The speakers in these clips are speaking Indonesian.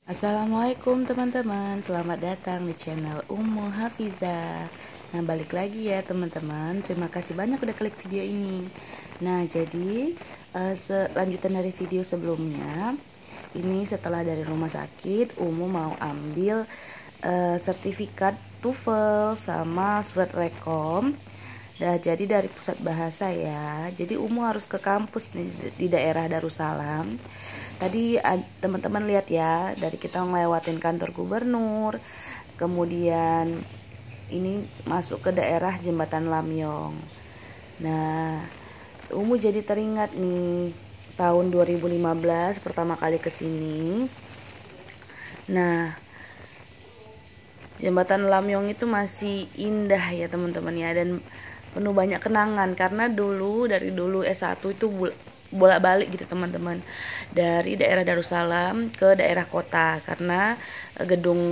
Assalamualaikum teman-teman, selamat datang di channel Ummu Hafiza. Nah, balik lagi ya teman-teman, terima kasih banyak udah klik video ini. Nah, jadi selanjutan dari video sebelumnya, ini setelah dari rumah sakit, Ummu mau ambil sertifikat TOEFL sama surat rekom. Nah, jadi dari pusat bahasa ya. Jadi Umu harus ke kampus di daerah Darussalam. Tadi teman-teman lihat ya, dari kita ngelewatin kantor gubernur, kemudian ini masuk ke daerah Jembatan Lamyong. Nah, Umu jadi teringat nih tahun 2015 pertama kali ke sini. Nah, Jembatan Lamyong itu masih indah ya teman-teman ya, dan penuh banyak kenangan karena dari dulu S1 itu bolak-balik gitu teman-teman, dari daerah Darussalam ke daerah kota karena gedung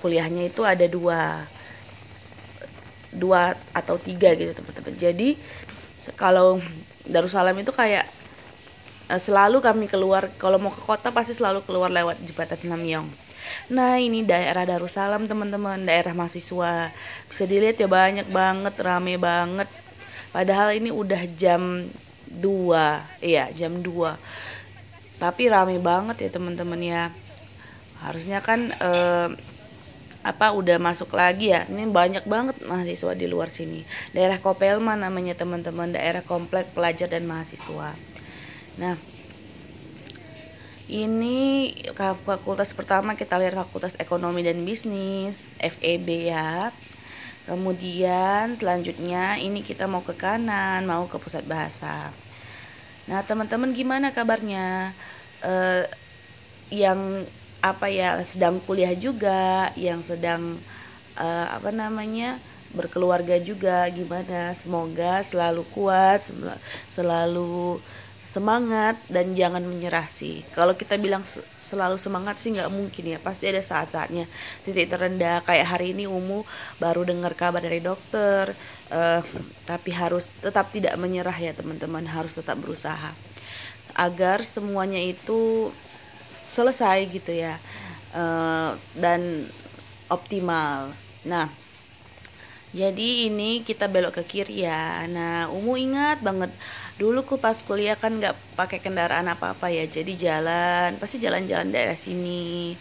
kuliahnya itu ada dua atau tiga gitu teman-teman. Jadi kalau Darussalam itu kayak selalu kami keluar, kalau mau ke kota pasti selalu keluar lewat Jembatan Lamyong. Nah, ini daerah Darussalam teman-teman, daerah mahasiswa. Bisa dilihat ya, banyak banget, rame banget. Padahal ini udah jam 2. Iya, jam 2. Tapi rame banget ya teman-teman ya. Harusnya kan udah masuk lagi ya. Ini banyak banget mahasiswa di luar sini. Daerah Kopelma namanya teman-teman, daerah komplek pelajar dan mahasiswa. Nah, ini fakultas pertama kita lihat fakultas ekonomi dan bisnis, FEB ya. Kemudian selanjutnya ini kita mau ke kanan, mau ke pusat bahasa. Nah teman-teman gimana kabarnya? Yang sedang kuliah juga, yang sedang berkeluarga juga, gimana? Semoga selalu kuat, selalu semangat dan jangan menyerah sih. Kalau kita bilang selalu semangat sih nggak mungkin ya, pasti ada saat-saatnya titik terendah. Kayak hari ini Umu baru dengar kabar dari dokter, tapi harus tetap tidak menyerah ya teman-teman, harus tetap berusaha agar semuanya itu selesai gitu ya, dan optimal. Nah, jadi ini kita belok ke kiri ya. Nah, Umu ingat banget dulu pas kuliah kan nggak pakai kendaraan apa-apa ya. Jadi pasti jalan-jalan daerah sini.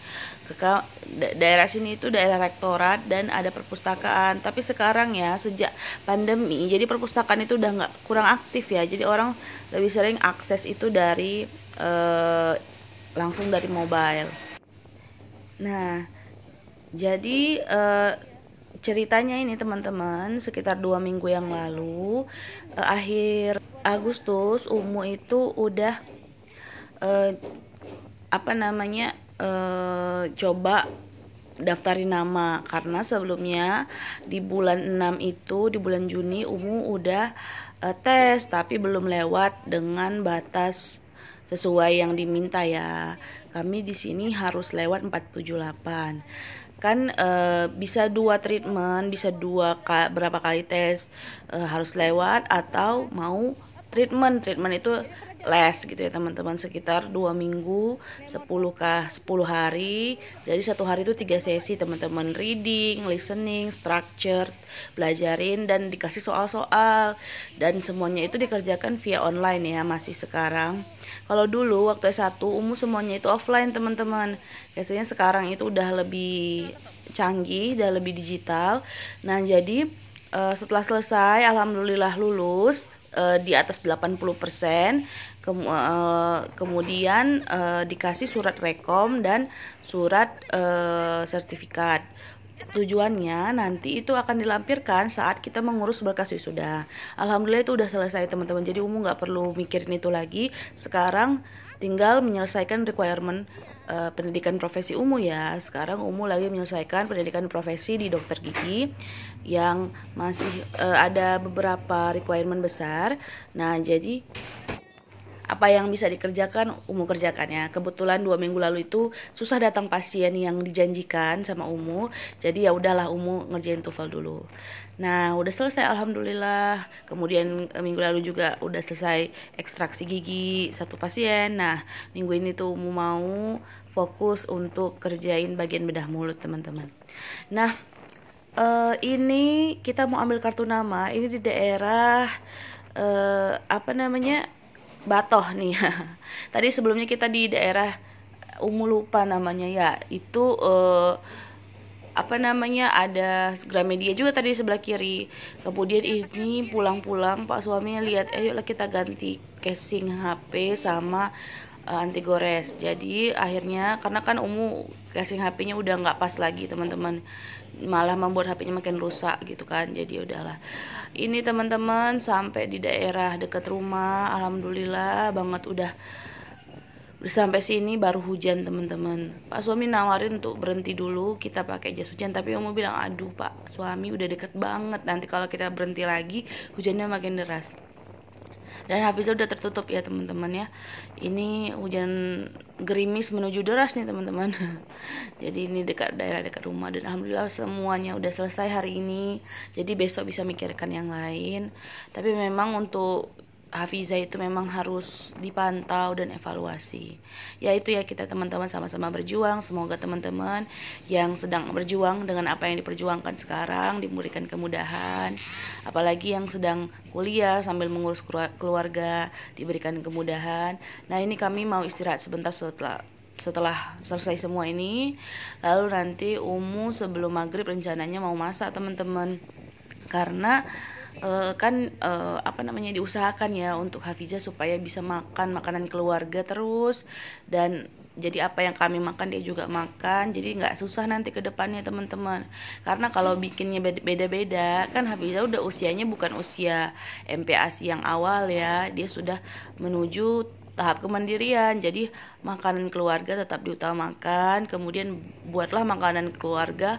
Daerah sini itu daerah rektorat dan ada perpustakaan. Tapi sekarang ya sejak pandemi, jadi perpustakaan itu udah nggak, kurang aktif ya. Jadi orang lebih sering akses itu dari langsung dari mobile. Nah, jadi ceritanya ini teman-teman, sekitar 2 minggu yang lalu, akhir Agustus, Umu itu udah coba daftarin nama, karena sebelumnya di bulan 6 itu, di bulan Juni Umu udah tes tapi belum lewat dengan batas sesuai yang diminta ya. Kami di sini harus lewat 478. Kan bisa 2 treatment, bisa berapa kali tes, harus lewat atau mau treatment itu les gitu ya teman-teman, sekitar 2 minggu 10 hari. Jadi satu hari itu 3 sesi teman-teman, reading, listening, structured, belajarin dan dikasih soal-soal, dan semuanya itu dikerjakan via online ya masih sekarang. Kalau dulu waktu S1 Umu semuanya itu offline teman-teman. Biasanya sekarang itu udah lebih canggih, udah lebih digital. Nah, jadi setelah selesai alhamdulillah lulus di atas 80%. Kemudian dikasih surat rekom dan surat sertifikat. Tujuannya nanti itu akan dilampirkan saat kita mengurus berkas wisuda. Alhamdulillah itu udah selesai teman-teman. Jadi Umu nggak perlu mikirin itu lagi. Sekarang tinggal menyelesaikan requirement pendidikan profesi Umu ya. Sekarang Umu lagi menyelesaikan pendidikan profesi di dokter gigi yang masih ada beberapa requirement besar. Nah, jadi apa yang bisa dikerjakan Umu kerjakan ya. Kebetulan 2 minggu lalu itu susah datang pasien yang dijanjikan sama Umu, jadi ya udahlah Umu ngerjain TOEFL dulu. Nah udah selesai alhamdulillah. Kemudian minggu lalu juga udah selesai ekstraksi gigi 1 pasien. Nah minggu ini tuh Umu mau fokus untuk kerjain bagian bedah mulut teman-teman. Nah ini kita mau ambil kartu nama. Ini di daerah Batoh nih. Tadi sebelumnya kita di daerah Umu lupa namanya ya. Itu ada Gramedia juga tadi di sebelah kiri. Kemudian ini pulang-pulang Pak suaminya lihat, ayolah kita ganti casing HP sama anti gores. Jadi akhirnya karena kan Umu casing HP-nya udah nggak pas lagi teman-teman, malah membuat HP-nya makin rusak gitu kan. Jadi udahlah. Ini teman-teman sampai di daerah dekat rumah, alhamdulillah banget udah sampai sini baru hujan teman-teman. Pak suami nawarin untuk berhenti dulu kita pakai jas hujan, tapi Umu bilang aduh Pak suami udah deket banget, nanti kalau kita berhenti lagi hujannya makin deras. Dan Hafizah udah tertutup ya teman-teman ya. Ini hujan gerimis menuju deras nih teman-teman. Jadi ini daerah dekat rumah, dan alhamdulillah semuanya udah selesai hari ini. Jadi besok bisa mikirkan yang lain. Tapi memang untuk Hafizah itu memang harus dipantau dan evaluasi. Ya itu ya, kita teman-teman sama-sama berjuang. Semoga teman-teman yang sedang berjuang dengan apa yang diperjuangkan sekarang diberikan kemudahan. Apalagi yang sedang kuliah sambil mengurus keluarga diberikan kemudahan. Nah ini kami mau istirahat sebentar setelah selesai semua ini. Lalu nanti Umu sebelum maghrib rencananya mau masak teman-teman. Karena diusahakan ya untuk Hafizah supaya bisa makan makanan keluarga terus, dan jadi apa yang kami makan dia juga makan, jadi nggak susah nanti ke depannya teman-teman. Karena kalau bikinnya beda-beda kan Hafizah udah usianya bukan usia MPASI yang awal ya, dia sudah menuju tahap kemandirian. Jadi makanan keluarga tetap diutamakan, kemudian buatlah makanan keluarga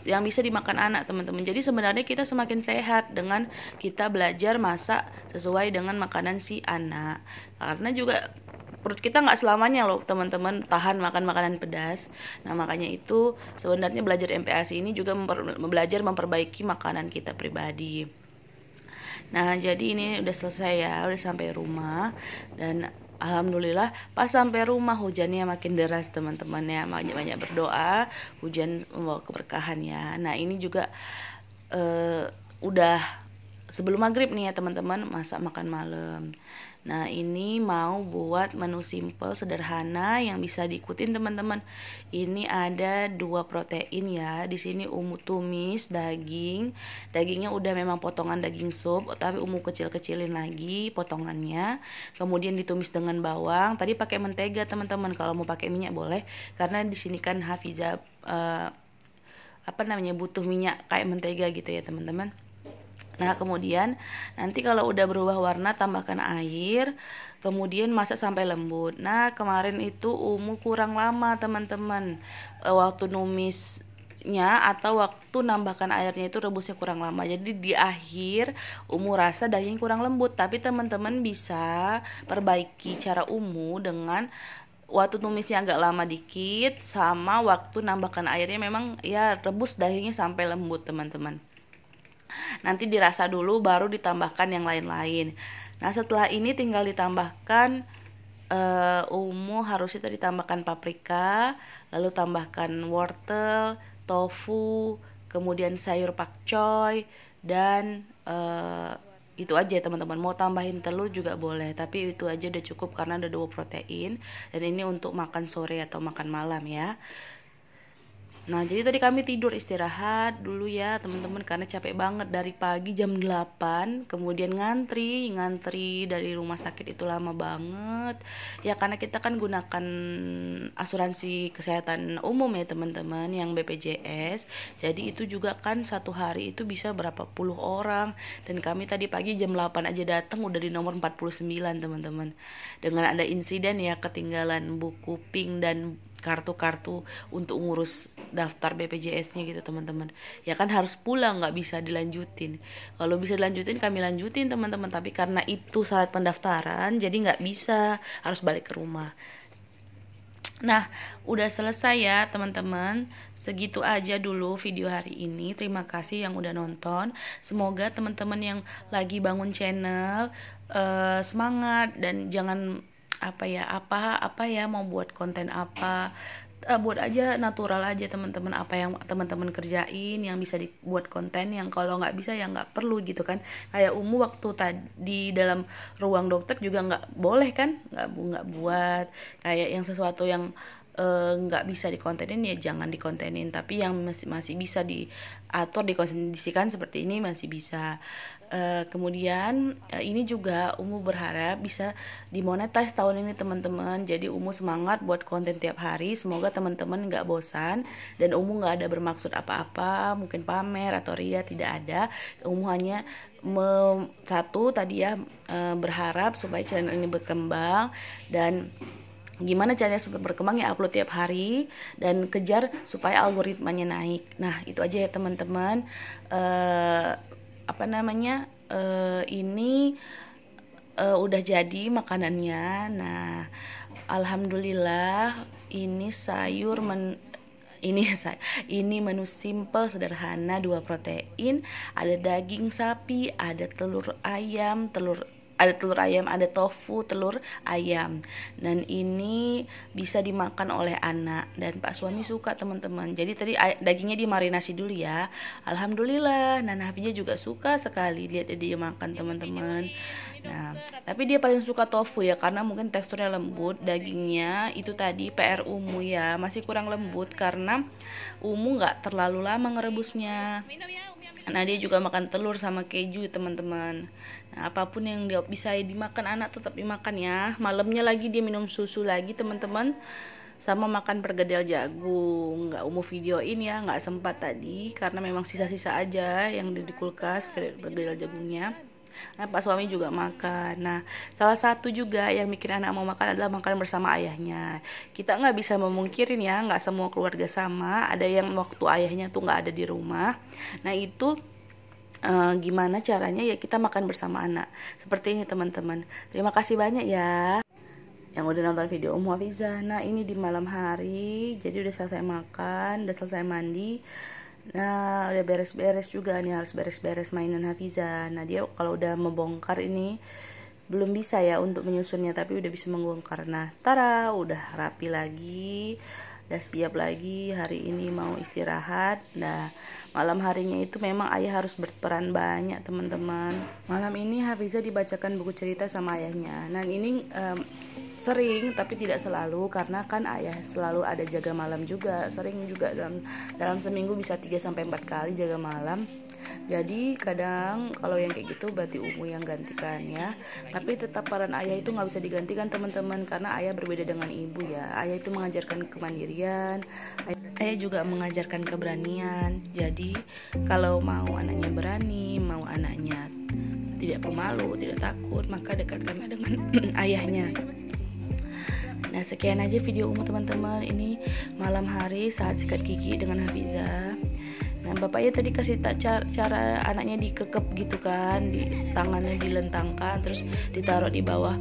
yang bisa dimakan anak teman-teman. Jadi sebenarnya kita semakin sehat dengan kita belajar masak sesuai dengan makanan si anak, karena juga perut kita nggak selamanya loh teman-teman tahan makan makanan pedas. Nah makanya itu sebenarnya belajar MPASI ini juga belajar memperbaiki makanan kita pribadi. Nah jadi ini udah selesai ya, udah sampai rumah, dan alhamdulillah pas sampai rumah hujannya makin deras teman-teman ya. Banyak-banyak berdoa, hujan membawa keberkahan ya. Nah ini juga udah sebelum maghrib nih ya teman-teman, masak makan malam. Nah ini mau buat menu simple sederhana yang bisa diikutin teman-teman. Ini ada 2 protein ya. Di sini Umu tumis daging. Dagingnya udah memang potongan daging sup, tapi Umu kecil-kecilin lagi potongannya. Kemudian ditumis dengan bawang. Tadi pakai mentega teman-teman. Kalau mau pakai minyak boleh, karena di sini kan Hafizah butuh minyak kayak mentega gitu ya teman-teman. Nah kemudian nanti kalau udah berubah warna tambahkan air, kemudian masak sampai lembut. Nah kemarin itu Umu kurang lama teman-teman, waktu numisnya atau waktu nambahkan airnya itu rebusnya kurang lama. Jadi di akhir Umu rasa daging kurang lembut, tapi teman-teman bisa perbaiki cara Umu dengan waktu tumisnya agak lama dikit, sama waktu nambahkan airnya memang ya rebus dagingnya sampai lembut teman-teman. Nanti dirasa dulu baru ditambahkan yang lain-lain. Nah setelah ini tinggal ditambahkan Umu harusnya tadi tambahkan paprika, lalu tambahkan wortel, tofu, kemudian sayur pakcoy, dan itu aja teman-teman. Mau tambahin telur juga boleh, tapi itu aja udah cukup karena ada 2 protein, dan ini untuk makan sore atau makan malam ya. Nah jadi tadi kami tidur istirahat dulu ya teman-teman, karena capek banget dari pagi jam 8, kemudian ngantri dari rumah sakit itu lama banget ya, karena kita kan gunakan asuransi kesehatan umum ya teman-teman yang BPJS. Jadi itu juga kan satu hari itu bisa berapa puluh orang, dan kami tadi pagi jam 8 aja datang udah di nomor 49 teman-teman. Dengan ada insiden ya ketinggalan buku pink dan kartu-kartu untuk ngurus daftar BPJS-nya gitu teman-teman. Ya kan harus pulang, nggak bisa dilanjutin. Kalau bisa dilanjutin kami lanjutin teman-teman, tapi karena itu syarat pendaftaran jadi nggak bisa, harus balik ke rumah. Nah, udah selesai ya teman-teman. Segitu aja dulu video hari ini. Terima kasih yang udah nonton. Semoga teman-teman yang lagi bangun channel semangat, dan jangan apa ya mau buat konten apa, buat aja natural aja teman-teman, apa yang teman-teman kerjain yang bisa dibuat konten, yang kalau nggak bisa ya nggak perlu gitu kan. Kayak waktu tadi dalam ruang dokter juga nggak boleh kan, nggak buat kayak yang sesuatu yang nggak bisa dikontenin ya jangan dikontenin, tapi yang masih bisa diatur, dikondisikan seperti ini masih bisa. Kemudian ini juga berharap bisa dimonetize tahun ini teman-teman. Jadi semangat buat konten tiap hari. Semoga teman-teman nggak bosan, dan nggak ada bermaksud apa-apa, mungkin pamer atau ria, tidak ada. Hanya satu tadi ya, berharap supaya channel ini berkembang, dan gimana caranya supaya berkembang ya upload tiap hari, dan kejar supaya algoritmanya naik. Nah itu aja ya teman-teman. Ini udah jadi makanannya. Nah alhamdulillah ini ini menu simple sederhana, 2 protein, ada daging sapi, ada telur ayam, ada tofu, telur ayam. Dan ini bisa dimakan oleh anak, dan Pak suami suka teman-teman. Jadi tadi dagingnya dimarinasi dulu ya. Alhamdulillah, Nana Hafizah juga suka sekali lihat dia makan teman-teman. Nah, tapi dia paling suka tofu ya, karena mungkin teksturnya lembut. Dagingnya itu tadi PR ya masih kurang lembut, karena nggak terlalu lama ngerebusnya. Nah dia juga makan telur sama keju teman-teman. Nah apapun yang dia bisa dimakan anak tetap dimakan ya. Malamnya lagi dia minum susu lagi teman-teman, sama makan perkedel jagung. Nggak videoin ya, nggak sempat tadi karena memang sisa-sisa aja yang di kulkas perkedel jagungnya. Nah Pak suami juga makan. Nah salah satu juga yang bikin anak mau makan adalah makan bersama ayahnya. Kita nggak bisa memungkirin ya, nggak semua keluarga sama. Ada yang waktu ayahnya tuh nggak ada di rumah. Nah itu gimana caranya ya kita makan bersama anak seperti ini teman-teman. Terima kasih banyak ya yang udah nonton video Hafizah. Nah ini di malam hari, jadi udah selesai makan, udah selesai mandi. Nah udah beres-beres juga nih, harus beres-beres mainan Hafizah. Nah dia kalau udah membongkar ini belum bisa ya untuk menyusunnya, tapi udah bisa membongkar. Nah tara udah rapi lagi, udah siap lagi. Hari ini mau istirahat. Nah malam harinya itu memang ayah harus berperan banyak teman-teman. Malam ini Hafizah dibacakan buku cerita sama ayahnya. Nah ini sering tapi tidak selalu, karena kan ayah selalu ada jaga malam juga. Sering juga dalam seminggu bisa 3-4 kali jaga malam. Jadi kadang kalau yang kayak gitu berarti yang gantikan ya. Tapi tetap peran ayah itu nggak bisa digantikan teman-teman, karena ayah berbeda dengan ibu ya. Ayah itu mengajarkan kemandirian, ayah juga mengajarkan keberanian. Jadi kalau mau anaknya berani, mau anaknya tidak pemalu, tidak takut, maka dekatkanlah dengan ayahnya. Nah sekian aja video teman-teman. Ini malam hari saat sikat gigi dengan Hafizah. Nah bapaknya tadi kasih cara anaknya dikekep gitu kan, di tangannya dilentangkan terus ditaruh di bawah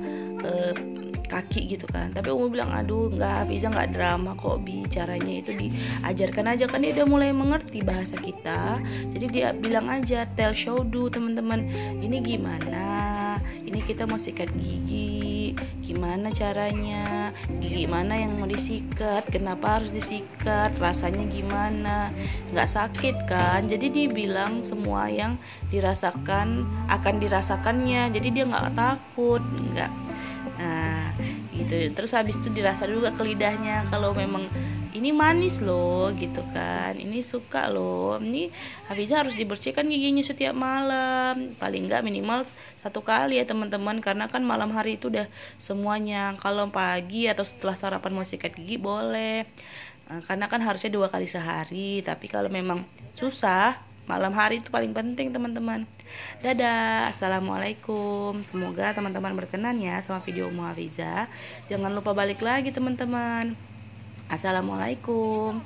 kaki gitu kan. Tapi bilang aduh nggak, Hafizah nggak drama kok Bi, caranya itu diajarkan aja kan, dia udah mulai mengerti bahasa kita. Jadi dia bilang aja tell show do teman-teman, ini gimana, ini kita mau sikat gigi, gimana caranya, gigi mana yang mau disikat, kenapa harus disikat, rasanya gimana, nggak sakit kan. Jadi dia bilang semua yang dirasakan akan dirasakannya, jadi dia nggak takut, nggak. Nah gitu, terus habis itu dirasa juga ke lidahnya kalau memang ini manis loh gitu kan, ini suka loh. Ini Hafizah harus dibersihkan giginya setiap malam, paling nggak minimal 1 kali ya teman-teman, karena kan malam hari itu udah semuanya. Kalau pagi atau setelah sarapan mau sikat gigi boleh, karena kan harusnya 2 kali sehari. Tapi kalau memang susah, malam hari itu paling penting teman-teman. Dadah, assalamualaikum. Semoga teman-teman berkenan ya sama video Hafizah. Jangan lupa balik lagi teman-teman. Assalamualaikum.